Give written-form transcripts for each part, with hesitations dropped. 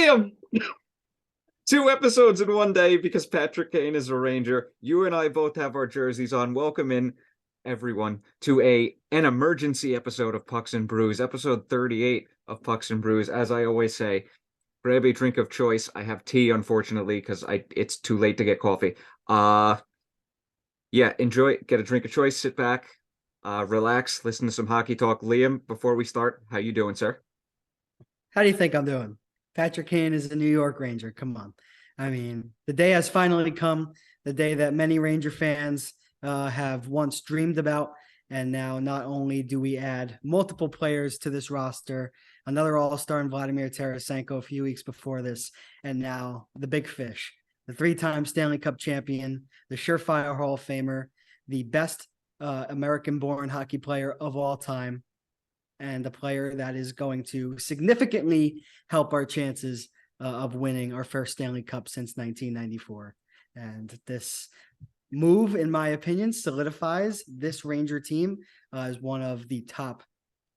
Liam! 2 episodes in one day because Patrick Kane is a Ranger. You and I both have our jerseys on. Welcome in, everyone, to an emergency episode of Pucks and Brews, episode 38 of Pucks and Brews. As I always say, grab a drink of choice. I have tea, unfortunately, because it's too late to get coffee. Yeah, enjoy, get a drink of choice, sit back, relax, listen to some hockey talk. Liam, before we start, how you doing, sir? How do you think I'm doing? Patrick Kane is a New York Ranger. Come on. I mean, the day has finally come, the day that many Ranger fans have once dreamed about. And now not only do we add multiple players to this roster, another all-star in Vladimir Tarasenko a few weeks before this, and now the big fish, the three-time Stanley Cup champion, the surefire Hall of Famer, the best American-born hockey player of all time, and a player that is going to significantly help our chances of winning our first Stanley Cup since 1994. And this move, in my opinion, solidifies this Ranger team as one of the top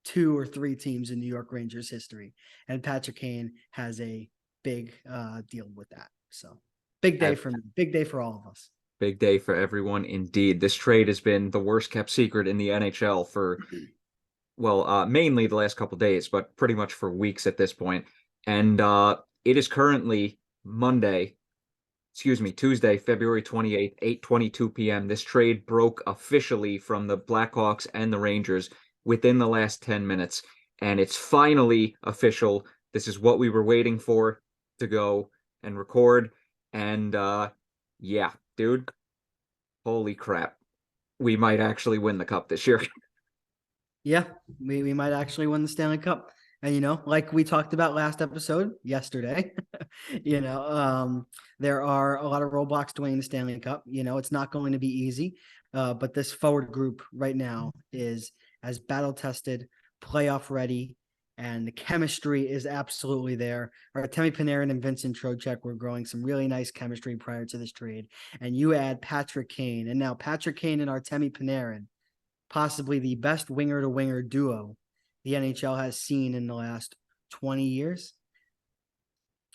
2 or 3 teams in New York Rangers history. And Patrick Kane has a big deal with that. So big day for me, big day for all of us. Big day for everyone indeed. This trade has been the worst kept secret in the NHL for mainly the last couple days, but pretty much for weeks at this point. And it is currently Tuesday, February 28th, 8:22 p.m. This trade broke officially from the Blackhawks and the Rangers within the last 10 minutes. And it's finally official. This is what we were waiting for to go and record. And yeah, dude, holy crap. We might actually win the cup this year. Yeah, we might actually win the Stanley Cup. And, like we talked about last episode yesterday, there are a lot of roadblocks to winning the Stanley Cup. It's not going to be easy, but this forward group right now is as battle-tested, playoff ready, and the chemistry is absolutely there. Artemi Panarin and Vincent Trocheck were growing some really nice chemistry prior to this trade. And you add Patrick Kane, and now Patrick Kane and Artemi Panarin, possibly the best winger-to-winger duo the NHL has seen in the last 20 years,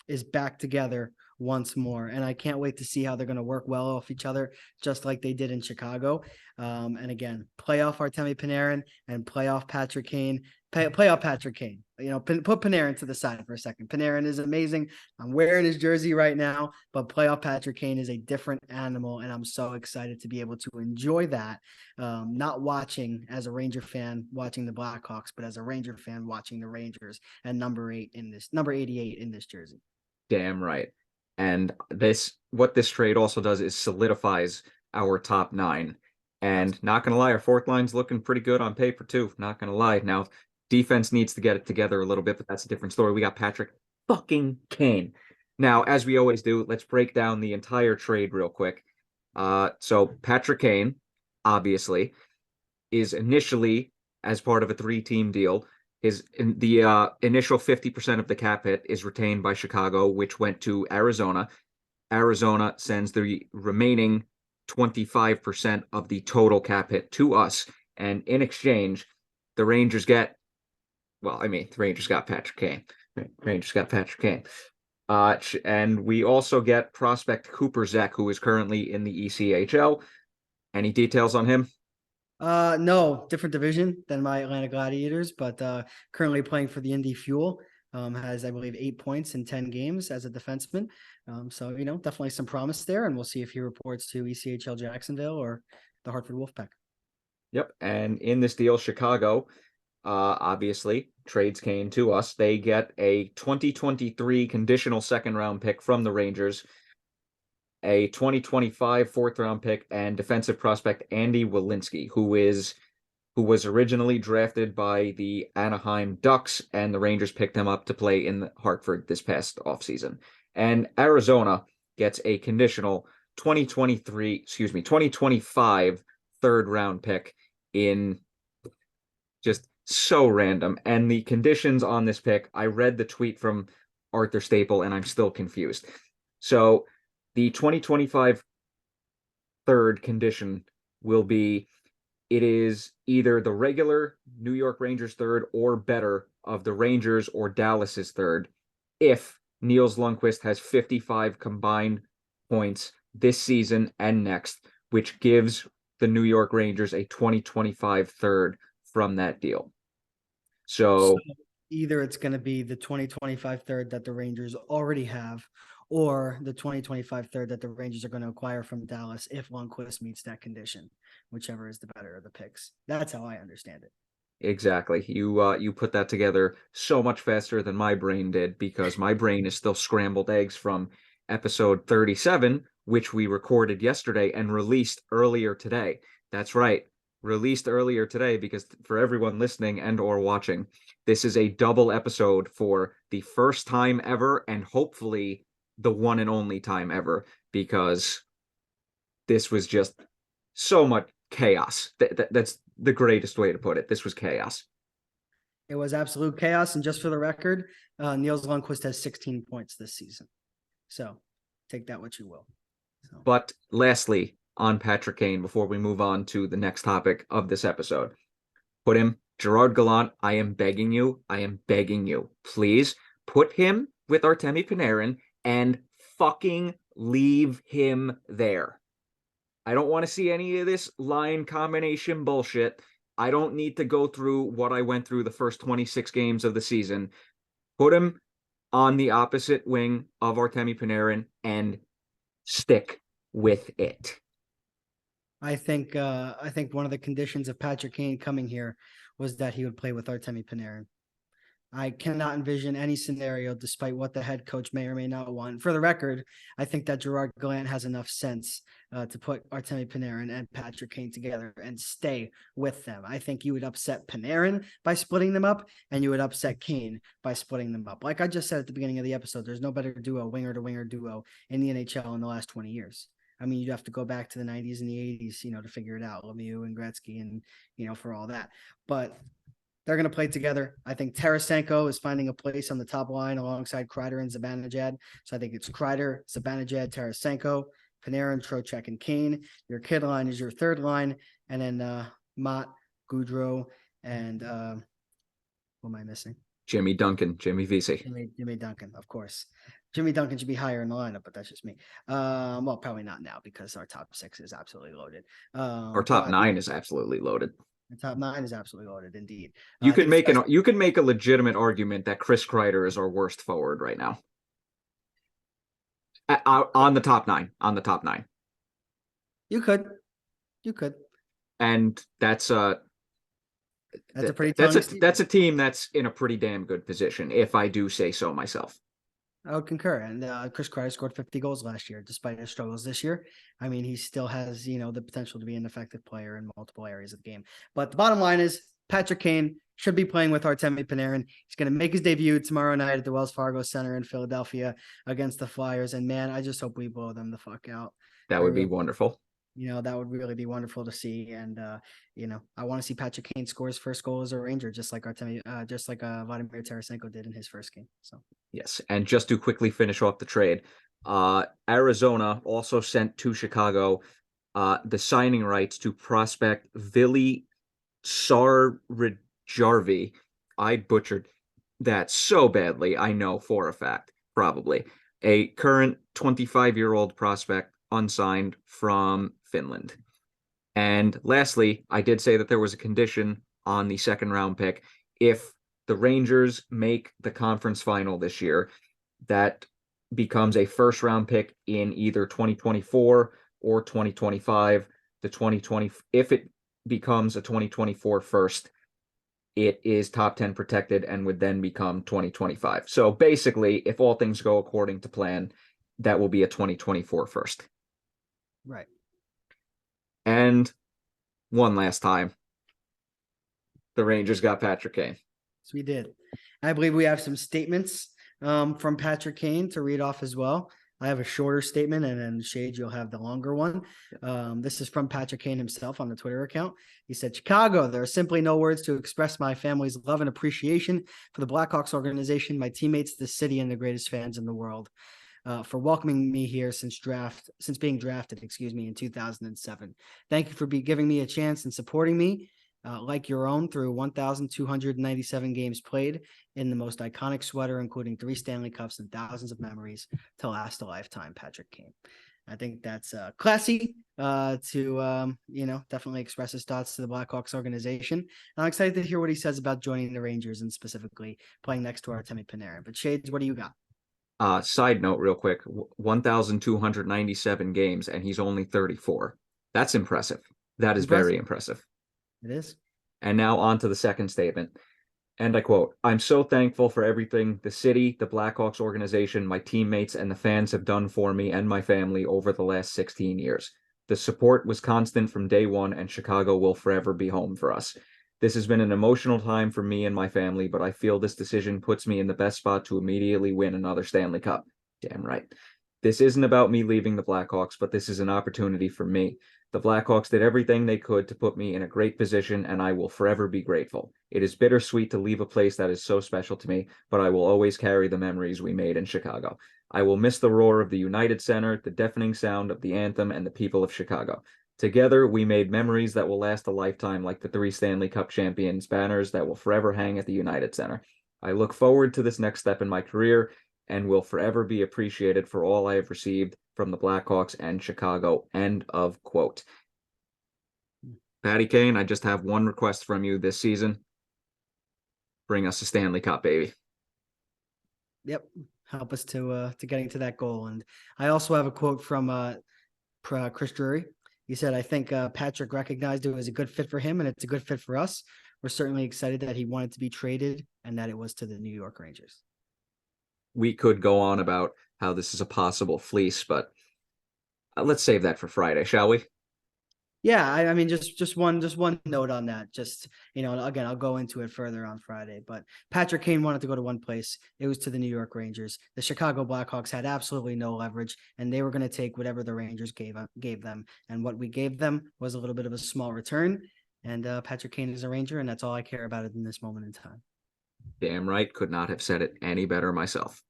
is back together once more. And I can't wait to see how they're going to work well off each other, just like they did in Chicago. And again, playoff Artemi Panarin and playoff Patrick Kane. Playoff Patrick Kane. Put Panarin to the side for a second. Panarin is amazing. I'm wearing his jersey right now, but playoff Patrick Kane is a different animal, and I'm so excited to be able to enjoy that. Not watching as a Ranger fan watching the Blackhawks, but as a Ranger fan watching the Rangers and number 88 in this jersey. Damn right. And what this trade also does is solidifies our top 9. And not gonna lie, our fourth line's looking pretty good on paper too. Not gonna lie. Now, defense needs to get it together a little bit, but that's a different story. We got Patrick fucking Kane. Now, as we always do, let's break down the entire trade real quick. So Patrick Kane, obviously, is initially as part of a 3-team deal. The initial 50% of the cap hit is retained by Chicago, which went to Arizona. Arizona sends the remaining 25% of the total cap hit to us. And in exchange, the Rangers got Patrick Kane. Rangers got Patrick Kane. And we also get prospect Cooper Zek, who is currently in the ECHL. Any details on him? No, different division than my Atlanta Gladiators, but currently playing for the Indy Fuel. Has, I believe, 8 points in 10 games as a defenseman. So, definitely some promise there, and we'll see if he reports to ECHL Jacksonville or the Hartford Wolfpack. Yep, and in this deal, Chicago, obviously, trades Kane to us. They get a 2023 conditional second-round pick from the Rangers, a 2025 fourth-round pick, and defensive prospect Andy Welinski, who was originally drafted by the Anaheim Ducks, and the Rangers picked him up to play in Hartford this past offseason. And Arizona gets a conditional 2025 third-round pick in just so random. And the conditions on this pick, I read the tweet from Arthur Staple, and I'm still confused. So the 2025 third condition will be it is either the regular New York Rangers third or better of the Rangers or Dallas's third if Niels Lundqvist has 55 combined points this season and next, which gives the New York Rangers a 2025 third from that deal. So either it's going to be the 2025 third that the Rangers already have, or the 2025 third that the Rangers are going to acquire from Dallas if Lundqvist meets that condition, whichever is the better of the picks. That's how I understand it. exactly. You put that together so much faster than my brain did, because my brain is still scrambled eggs from episode 37, which we recorded yesterday and released earlier today. That's right. Released earlier today, because for everyone listening and or watching, this is a double episode for the first time ever and hopefully the one and only time ever, because this was just so much chaos. That's the greatest way to put it. This was chaos. It was absolute chaos. And just for the record, Niels Lundqvist has 16 points this season. So take that what you will. So. But lastly, on Patrick Kane, before we move on to the next topic of this episode, put him, Gerard Gallant, I am begging you, please put him with Artemi Panarin and fucking leave him there. I don't want to see any of this line combination bullshit. I don't need to go through what I went through the first 26 games of the season. Put him on the opposite wing of Artemi Panarin and stick with it. I think one of the conditions of Patrick Kane coming here was that he would play with Artemi Panarin. I cannot envision any scenario, despite what the head coach may or may not want. For the record, I think that Gerard Gallant has enough sense to put Artemi Panarin and Patrick Kane together and stay with them. I think you would upset Panarin by splitting them up, and you would upset Kane by splitting them up. Like I just said at the beginning of the episode, there's no better duo, winger-to-winger duo in the NHL in the last 20 years. I mean, you'd have to go back to the 90s and the 80s, to figure it out. Lemieux and Gretzky and, for all that. But they're going to play together. I think Tarasenko is finding a place on the top line alongside Kreider and Zibanejad. So I think it's Kreider, Zibanejad, Tarasenko, Panarin, Trocheck, and Kane. Your kid line is your third line. And then Mott, Goudreau, and what am I missing? Jimmy Duncan, Jimmy Vesey. Jimmy Duncan, of course. Jimmy Duncan should be higher in the lineup, but that's just me. Well, probably not now because our top six is absolutely loaded. Our top nine is absolutely loaded. The top nine is absolutely loaded, indeed. You can make a legitimate argument that Chris Kreider is our worst forward right now. On the top nine. You could. And that's a pretty that's a team that's in a pretty damn good position, if I do say so myself. I would concur. And Chris Kreider scored 50 goals last year, despite his struggles this year. I mean, he still has, the potential to be an effective player in multiple areas of the game. But the bottom line is Patrick Kane should be playing with Artemi Panarin. He's going to make his debut tomorrow night at the Wells Fargo Center in Philadelphia against the Flyers. And man, I just hope we blow them the fuck out. That would be wonderful. That would really be wonderful to see. And, I want to see Patrick Kane score his first goal as a Ranger, just like Vladimir Tarasenko did in his first game. So, yes. And just to quickly finish off the trade, Arizona also sent to Chicago the signing rights to prospect Vili Saarjarvi. I butchered that so badly, I know for a fact, probably. A current 25-year-old prospect, unsigned, from Finland. And lastly, I did say that there was a condition on the second round pick. If the Rangers make the conference final this year, that becomes a first round pick in either 2024 or 2025. If it becomes a 2024 first, it is top 10 protected and would then become 2025. So basically, if all things go according to plan, that will be a 2024 first. Right. And one last time, the Rangers got Patrick Kane. Yes, we did. I believe we have some statements from Patrick Kane to read off as well. I have a shorter statement, and then Shade, you'll have the longer one. This is from Patrick Kane himself on the Twitter account. He said, Chicago, there are simply no words to express my family's love and appreciation for the Blackhawks organization, my teammates, the city, and the greatest fans in the world. For welcoming me here since being drafted, in 2007. Thank you for giving me a chance and supporting me. like your own through 1,297 games played in the most iconic sweater, including 3 Stanley Cups and thousands of memories to last a lifetime, Patrick Kane. I think that's classy to, definitely express his thoughts to the Blackhawks organization. And I'm excited to hear what he says about joining the Rangers and specifically playing next to Artemi Panarin. But Shades, what do you got? Side note, real quick, 1,297 games, and he's only 34. That's impressive. That is very impressive. It is. And now on to the second statement. And I quote, "I'm so thankful for everything the city, the Blackhawks organization, my teammates, and the fans have done for me and my family over the last 16 years. The support was constant from day one, and Chicago will forever be home for us. This has been an emotional time for me and my family, but I feel this decision puts me in the best spot to immediately win another Stanley Cup." Damn right. "This isn't about me leaving the Blackhawks, but this is an opportunity for me. The Blackhawks did everything they could to put me in a great position, and I will forever be grateful. It is bittersweet to leave a place that is so special to me, but I will always carry the memories we made in Chicago. I will miss the roar of the United Center, the deafening sound of the anthem, and the people of Chicago. Together, we made memories that will last a lifetime, like the 3 Stanley Cup champions banners that will forever hang at the United Center. I look forward to this next step in my career and will forever be appreciated for all I have received from the Blackhawks and Chicago." End of quote. Patty Kane, I just have one request from you this season. Bring us a Stanley Cup, baby. Yep. Help us to getting to that goal. And I also have a quote from Chris Drury. He said, "I think Patrick recognized it was a good fit for him, and it's a good fit for us. We're certainly excited that he wanted to be traded and that it was to the New York Rangers." We could go on about how this is a possible fleece, but let's save that for Friday, shall we? Yeah, I mean, just one note on that. Just, again, I'll go into it further on Friday. But Patrick Kane wanted to go to one place. It was to the New York Rangers. The Chicago Blackhawks had absolutely no leverage, and they were going to take whatever the Rangers gave them. And what we gave them was a little bit of a small return. And Patrick Kane is a Ranger, and that's all I care about in this moment in time. Damn right, could not have said it any better myself.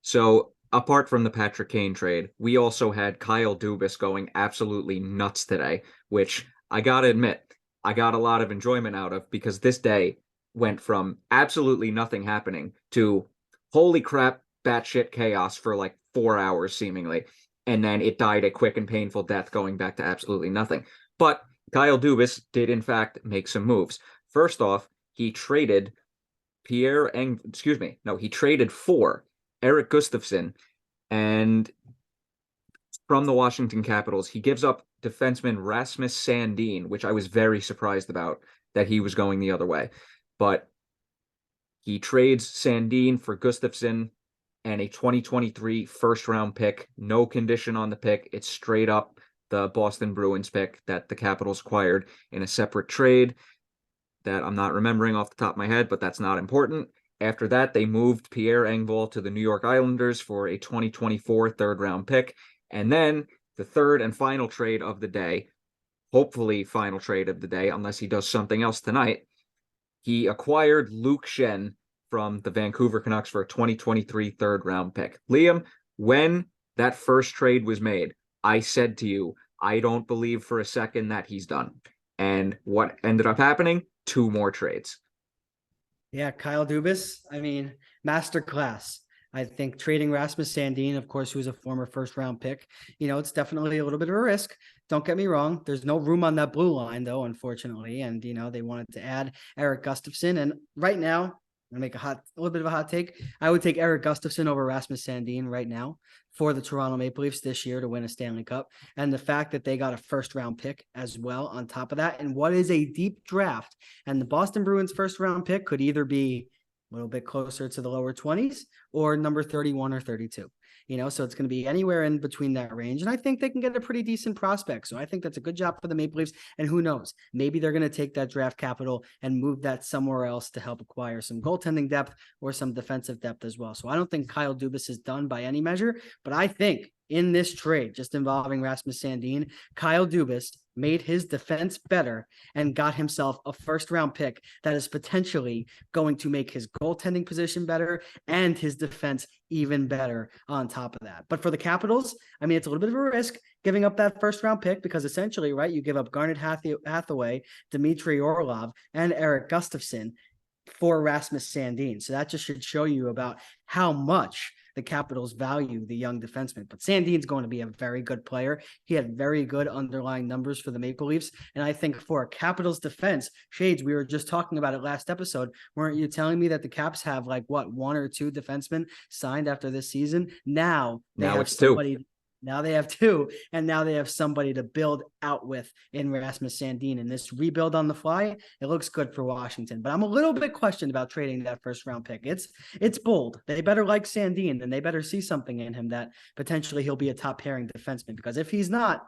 So, apart from the Patrick Kane trade, we also had Kyle Dubas going absolutely nuts today, which I gotta admit, I got a lot of enjoyment out of because this day went from absolutely nothing happening to holy crap, batshit chaos for like 4 hours seemingly. And then it died a quick and painful death going back to absolutely nothing. But Kyle Dubas did in fact make some moves. First off, he traded he traded for Erik Gustafsson, and from the Washington Capitals, he gives up defenseman Rasmus Sandin, which I was very surprised about that he was going the other way. But he trades Sandin for Gustafsson and a 2023 first-round pick. No condition on the pick. It's straight up the Boston Bruins pick that the Capitals acquired in a separate trade that I'm not remembering off the top of my head, but that's not important. After that, they moved Pierre Engvall to the New York Islanders for a 2024 third-round pick. And then the third and final trade of the day, hopefully final trade of the day, unless he does something else tonight, he acquired Luke Schenn from the Vancouver Canucks for a 2023 third-round pick. Liam, when that first trade was made, I said to you, I don't believe for a second that he's done. And what ended up happening? 2 more trades. Yeah, Kyle Dubas, I mean, masterclass. I think trading Rasmus Sandin, of course, who's a former first-round pick, it's definitely a little bit of a risk. Don't get me wrong. There's no room on that blue line, though, unfortunately. And, they wanted to add Erik Gustafsson. And right now, I'm going to make a little bit of a hot take. I would take Erik Gustafsson over Rasmus Sandin right now for the Toronto Maple Leafs this year to win a Stanley Cup. And the fact that they got a first-round pick as well on top of that, and what is a deep draft. And the Boston Bruins first-round pick could either be a little bit closer to the lower 20s or number 31 or 32. So it's going to be anywhere in between that range. And I think they can get a pretty decent prospect. So I think that's a good job for the Maple Leafs. And who knows, maybe they're going to take that draft capital and move that somewhere else to help acquire some goaltending depth or some defensive depth as well. So I don't think Kyle Dubas is done by any measure, but I think in this trade, just involving Rasmus Sandin, Kyle Dubas made his defense better and got himself a first-round pick that is potentially going to make his goaltending position better and his defense even better on top of that. But for the Capitals, I mean, it's a little bit of a risk giving up that first-round pick because essentially, right, you give up Garnet Hathaway, Dmitry Orlov, and Eric Gustafsson for Rasmus Sandin. So that just should show you about how much the Capitals value the young defenseman. But Sandin's going to be a very good player. He had very good underlying numbers for the Maple Leafs. And I think for a Capitals defense, Shades, we were just talking about it last episode. Weren't you telling me that the Caps have like what, one or two defensemen signed after this season? Now it's somebody. Now they have two, and now they have somebody to build out with in Rasmus Sandin. And this rebuild on the fly, it looks good for Washington. But I'm a little bit questioned about trading that first-round pick. It's bold. They better like Sandin, and they better see something in him that potentially he'll be a top-pairing defenseman. Because if he's not,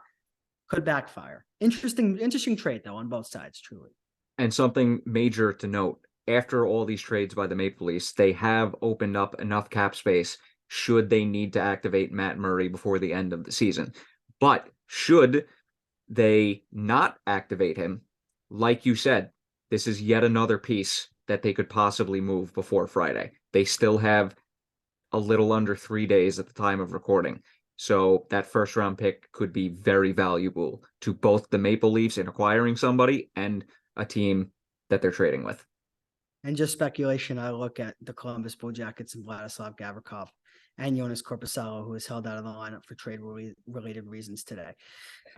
could backfire. Interesting trade, though, on both sides, truly. And something major to note, after all these trades by the Maple Leafs, they have opened up enough cap space should they need to activate Matt Murray before the end of the season. But should they not activate him, like you said, this is yet another piece that they could possibly move before Friday. They still have a little under 3 days at the time of recording. So that first round pick could be very valuable to both the Maple Leafs in acquiring somebody and a team that they're trading with. And just speculation, I look at the Columbus Blue Jackets and Vladislav Gavrikov and Jonas Korpisalo, who is held out of the lineup for trade-related reasons today.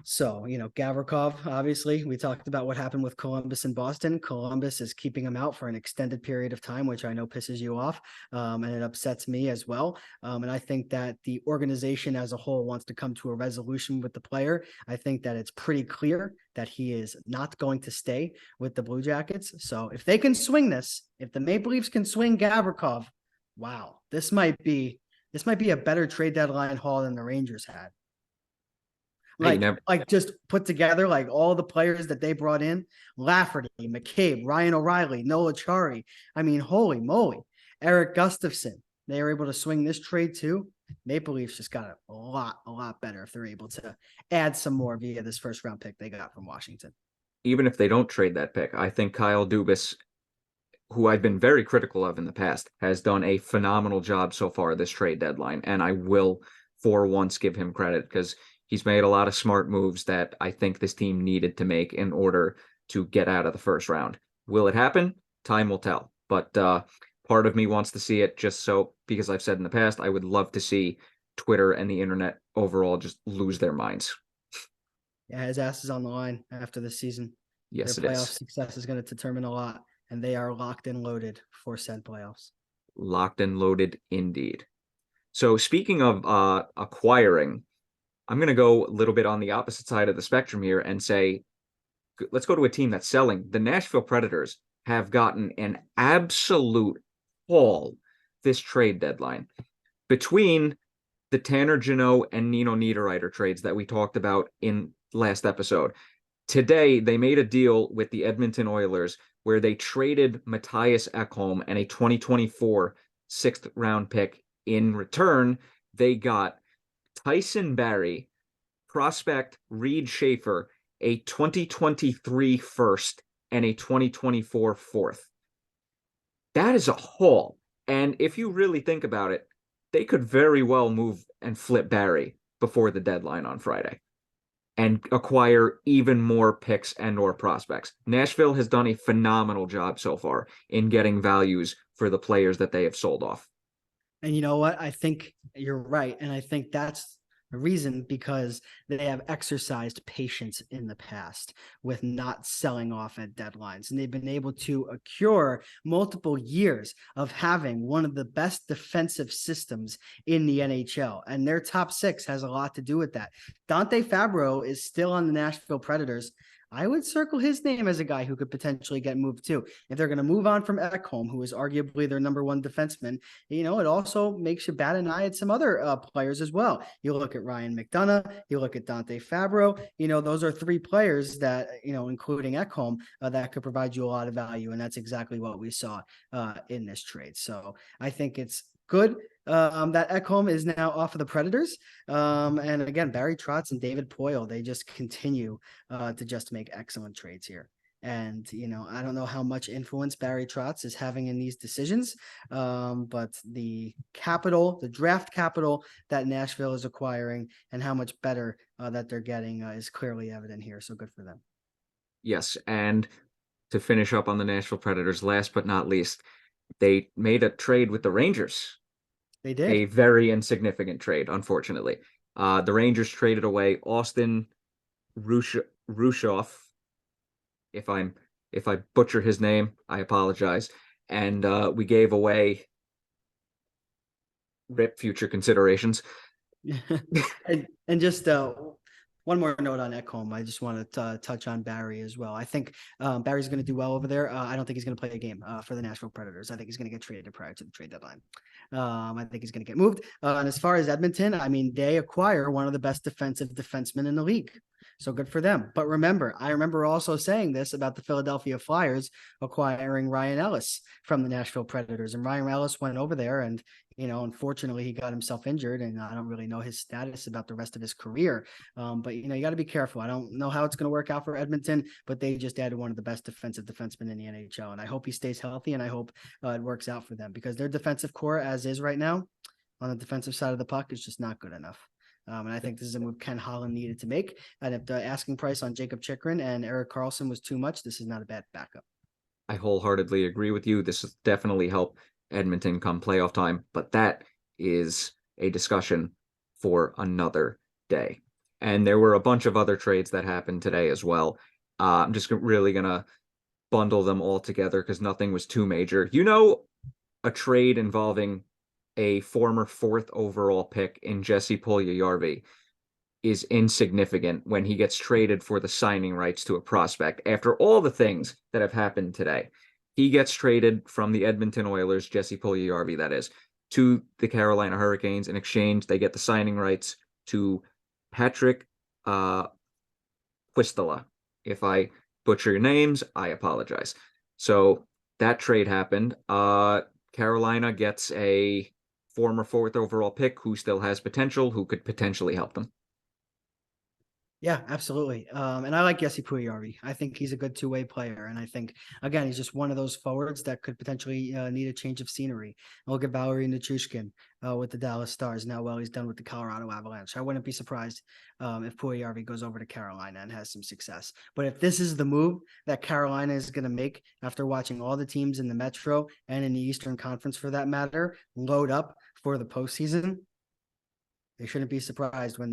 So, Gavrikov, obviously, we talked about what happened with Columbus and Boston. Columbus is keeping him out for an extended period of time, which I know pisses you off, and it upsets me as well. And I think that the organization as a whole wants to come to a resolution with the player. I think that it's pretty clear that he is not going to stay with the Blue Jackets. So if they can swing this, if the Maple Leafs can swing Gavrikov, wow, this might be a better trade deadline haul than the Rangers had. Like just put together like all the players that they brought in: Lafferty, McCabe, Ryan O'Reilly, Noah Chari. I mean, holy moly, Eric Gustafsson. They were able to swing this trade too. Maple Leafs just got a lot better if they're able to add some more via this first round pick they got from Washington. Even if they don't trade that pick, I think Kyle Dubas, who I've been very critical of in the past, has done a phenomenal job so far this trade deadline. And I will for once give him credit because he's made a lot of smart moves that I think this team needed to make in order to get out of the first round. Will it happen? Time will tell. But part of me wants to see it just so, because I've said in the past, I would love to see Twitter and the internet overall just lose their minds. Yeah, his ass is on the line after this season. Yes, their it playoff is. Success is going to determine a lot, and they are locked and loaded for said playoffs. Locked and loaded indeed. So speaking of acquiring, I'm going to go a little bit on the opposite side of the spectrum here and say, let's go to a team that's selling. The Nashville Predators have gotten an absolute haul this trade deadline. Between the Tanner Jeannot and Nino Niederreiter trades that we talked about in last episode, today they made a deal with the Edmonton Oilers where they traded Matias Ekholm and a 2024 sixth round pick. In return, they got Tyson Barrie, prospect Reed Schaefer, a 2023 first, and a 2024 fourth. That is a haul. And if you really think about it, they could very well move and flip Barrie before the deadline on Friday and acquire even more picks and or prospects. Nashville has done a phenomenal job so far in getting values for the players that they have sold off. And you know what? I think you're right. And I think that's the reason, because they have exercised patience in the past with not selling off at deadlines. And they've been able to accrue multiple years of having one of the best defensive systems in the NHL. And their top six has a lot to do with that. Dante Fabro is still on the Nashville Predators. I would circle his name as a guy who could potentially get moved too. If they're going to move on from Ekholm, who is arguably their number one defenseman, it also makes you bat an eye at some other players as well. You look at Ryan McDonough, you look at Dante Fabro, those are three players that, including Ekholm, that could provide you a lot of value. And that's exactly what we saw in this trade. So I think it's good that Ekholm is now off of the Predators. And again, Barry Trotz and David Poyle, they just continue to just make excellent trades here. And, I don't know how much influence Barry Trotz is having in these decisions, but the capital, the draft capital that Nashville is acquiring and how much better that they're getting is clearly evident here. So good for them. Yes, and to finish up on the Nashville Predators, last but not least, they made a trade with the Rangers. They A did. very insignificant trade, unfortunately. The Rangers traded away Austin Rushoff. If I butcher his name, I apologize. And we gave away RIP future considerations. and just one more note on Ekholm. I just want to touch on Barrie as well. I think Barrie's going to do well over there. I don't think he's going to play a game for the Nashville Predators. I think he's going to get traded prior to the trade deadline. I think he's going to get moved. And as far as Edmonton, I mean, they acquire one of the best defensive defensemen in the league. So good for them. But remember, I remember also saying this about the Philadelphia Flyers acquiring Ryan Ellis from the Nashville Predators. And Ryan Ellis went over there and, unfortunately, he got himself injured, and I don't really know his status about the rest of his career. But, you got to be careful. I don't know how it's going to work out for Edmonton, but they just added one of the best defensive defensemen in the NHL. And I hope he stays healthy, and I hope it works out for them, because their defensive core as is right now on the defensive side of the puck is just not good enough. And I think this is a move Ken Holland needed to make. And if the asking price on Jacob Chikrin and Erik Karlsson was too much, this is not a bad backup. I wholeheartedly agree with you. This has definitely helped Edmonton come playoff time, but that is a discussion for another day. And there were a bunch of other trades that happened today as well. I'm just really going to bundle them all together because nothing was too major. A trade involving a former 4th overall pick in Jesse Puljujarvi is insignificant when he gets traded for the signing rights to a prospect. After all the things that have happened today, he gets traded from the Edmonton Oilers, Jesse Puljujarvi, that is, to the Carolina Hurricanes. In exchange, they get the signing rights to Patrick Quistela. If I butcher your names, I apologize. So that trade happened. Carolina gets a former 4th overall pick who still has potential, who could potentially help them. Yeah, absolutely. And I like Jesse Puljujarvi. I think he's a good two-way player. And I think, again, he's just one of those forwards that could potentially need a change of scenery. Look at Valerie Nichushkin with the Dallas Stars. Now, well, he's done with the Colorado Avalanche. I wouldn't be surprised if Puljujarvi goes over to Carolina and has some success. But if this is the move that Carolina is going to make after watching all the teams in the Metro and in the Eastern Conference, for that matter, load up for the postseason, they shouldn't be surprised when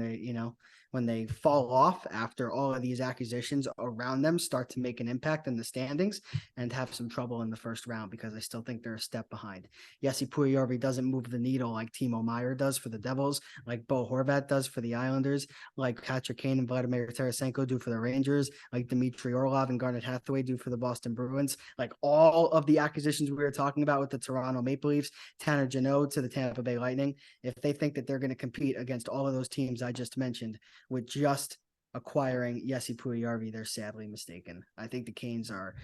they fall off after all of these acquisitions around them start to make an impact in the standings and have some trouble in the first round, because I still think they're a step behind. Jesse Puljujarvi doesn't move the needle like Timo Meier does for the Devils, like Bo Horvat does for the Islanders, like Patrick Kane and Vladimir Tarasenko do for the Rangers, like Dmitry Orlov and Garnet Hathaway do for the Boston Bruins, like all of the acquisitions we were talking about with the Toronto Maple Leafs, Tanner Jeannot to the Tampa Bay Lightning. If they think that they're going to compete against all of those teams I just mentioned with just acquiring Jesse Puljujarvi, they're sadly mistaken. I think the Canes are,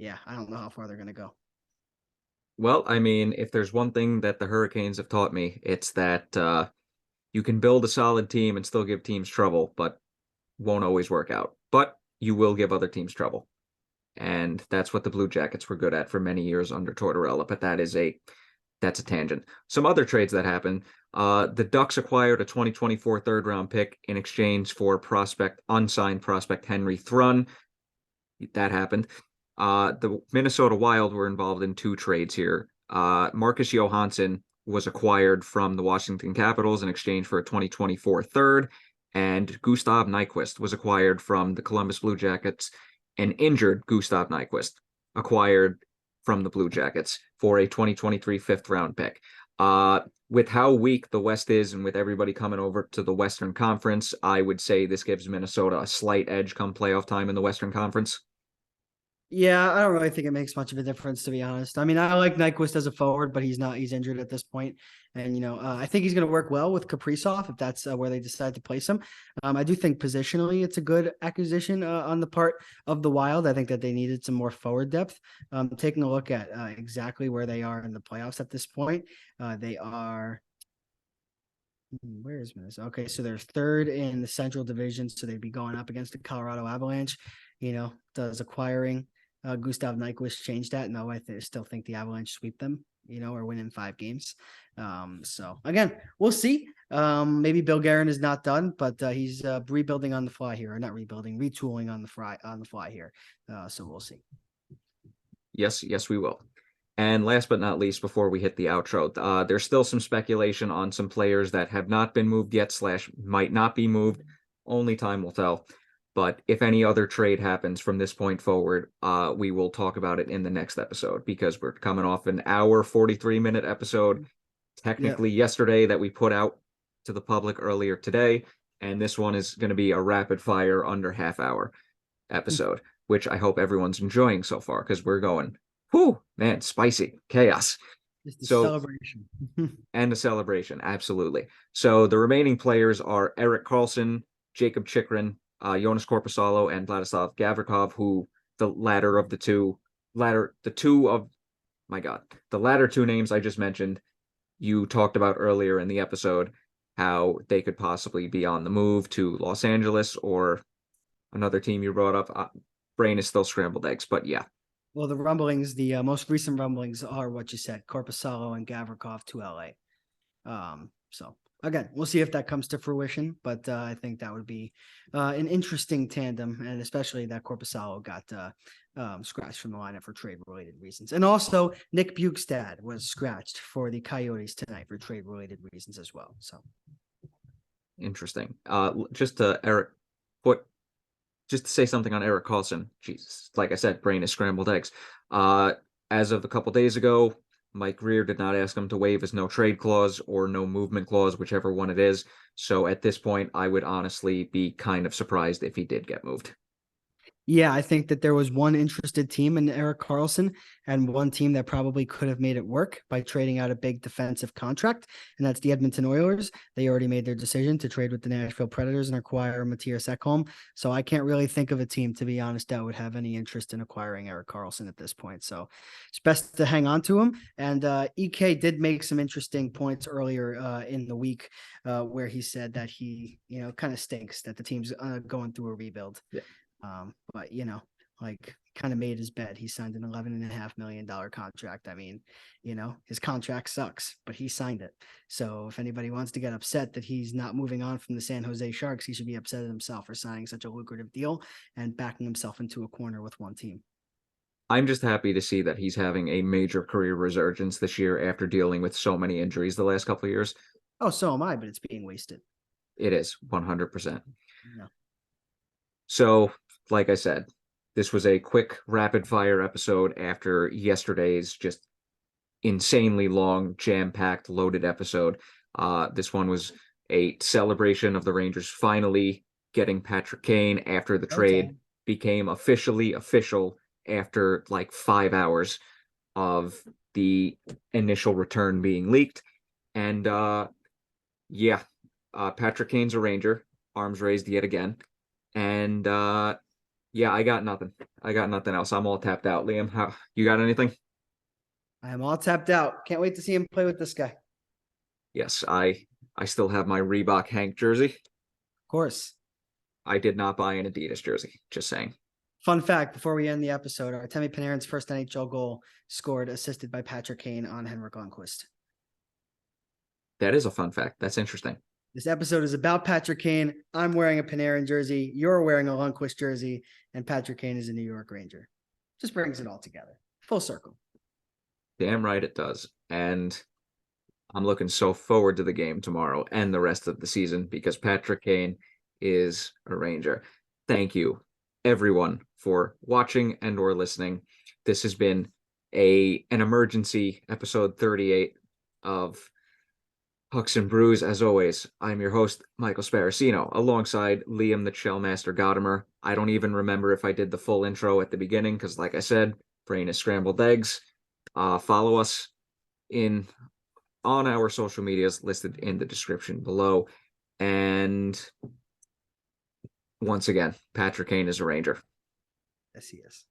I don't know how far they're going to go. Well, I mean, if there's one thing that the Hurricanes have taught me, it's that you can build a solid team and still give teams trouble, but won't always work out. But you will give other teams trouble. And that's what the Blue Jackets were good at for many years under Tortorella, but that's a tangent. Some other trades that happened. The Ducks acquired a 2024 third-round pick in exchange for unsigned prospect Henry Thrun. That happened. The Minnesota Wild were involved in 2 trades here. Marcus Johansson was acquired from the Washington Capitals in exchange for a 2024 third, and Gustav Nyquist was acquired from the Columbus Blue Jackets. An injured Gustav Nyquist acquired from the Blue Jackets for a 2023 5th-round pick. With how weak the West is and with everybody coming over to the Western Conference, I would say this gives Minnesota a slight edge come playoff time in the Western Conference. Yeah, I don't really think it makes much of a difference, to be honest. I mean, I like Nyquist as a forward, but he's injured at this point. And, I think he's going to work well with Kaprizov if that's where they decide to place him. I do think positionally it's a good acquisition on the part of the Wild. I think that they needed some more forward depth. Taking a look at exactly where they are in the playoffs at this point, they are. Where is Minnesota? Okay, so they're third in the Central Division, so they'd be going up against the Colorado Avalanche. Does acquiring Gustav Nyquist change that? No, still think the Avalanche sweep them, or win in 5 games. So again, we'll see. Maybe Bill Guerin is not done, but he's rebuilding on the fly here, or not rebuilding, retooling on the fly here. So we'll see. Yes, we will. And last but not least, before we hit the outro, there's still some speculation on some players that have not been moved yet / might not be moved. Only time will tell. But if any other trade happens from this point forward, we will talk about it in the next episode because we're coming off an hour, 43-minute episode, technically yesterday that we put out to the public earlier today. And this one is going to be a rapid fire under half-hour episode, which I hope everyone's enjoying so far because we're going, whew, man, spicy chaos. Just a celebration. And a celebration, absolutely. So the remaining players are Erik Karlsson, Jacob Chychrun, Jonas Korpisalo, and Vladislav Gavrikov, who the latter two names I just mentioned, you talked about earlier in the episode, how they could possibly be on the move to Los Angeles or another team you brought up. Brain is still scrambled eggs, but yeah. Well, the rumblings, the most recent rumblings are what you said, Korpisalo and Gavrikov to LA. So again, we'll see if that comes to fruition, but I think that would be an interesting tandem, and especially that Korpisalo got scratched from the lineup for trade-related reasons. And also, Nick Bjugstad was scratched for the Coyotes tonight for trade-related reasons as well. So interesting. Just to say something on Erik Karlsson, Jesus, like I said, brain is scrambled eggs. As of a couple days ago, Mike Greer did not ask him to waive his no trade clause or no movement clause, whichever one it is. So at this point, I would honestly be kind of surprised if he did get moved. Yeah, I think that there was one interested team in Erik Karlsson and one team that probably could have made it work by trading out a big defensive contract, and that's the Edmonton Oilers. They already made their decision to trade with the Nashville Predators and acquire Matias Ekholm. So I can't really think of a team, to be honest, that would have any interest in acquiring Erik Karlsson at this point. So it's best to hang on to him. And EK did make some interesting points earlier in the week where he said that he, kind of stinks that the team's going through a rebuild. Yeah. But kind of made his bed. He signed an $11.5 million contract. I mean, his contract sucks, but he signed it. So if anybody wants to get upset that he's not moving on from the San Jose Sharks, he should be upset at himself for signing such a lucrative deal and backing himself into a corner with one team. I'm just happy to see that he's having a major career resurgence this year after dealing with so many injuries the last couple of years. Oh, so am I, but it's being wasted. It is 100%. No. So, like I said, this was a quick rapid fire episode after yesterday's just insanely long, jam-packed, loaded episode. This one was a celebration of the Rangers finally getting Patrick Kane after the trade became officially official after like 5 hours of the initial return being leaked. And Patrick Kane's a Ranger, arms raised yet again. And I got nothing. I got nothing else. I'm all tapped out. Liam, how you got anything? I am all tapped out. Can't wait to see him play with this guy. Yes, I still have my Reebok Hank jersey. Of course. I did not buy an Adidas jersey. Just saying. Fun fact before we end the episode, Artemi Panarin's first NHL goal scored assisted by Patrick Kane on Henrik Lundqvist. That is a fun fact. That's interesting. This episode is about Patrick Kane. I'm wearing a Panarin jersey. You're wearing a Lundqvist jersey. And Patrick Kane is a New York Ranger. Just brings it all together. Full circle. Damn right it does. And I'm looking so forward to the game tomorrow and the rest of the season because Patrick Kane is a Ranger. Thank you, everyone, for watching and or listening. This has been an emergency episode 38 of Pucks and Brews, as always, I'm your host, Michael Sparacino, alongside Liam the Shellmaster Godimer. I don't even remember if I did the full intro at the beginning, because like I said, brain is scrambled eggs. Follow us in on our social medias listed in the description below. And once again, Patrick Kane is a Ranger. Yes, he is.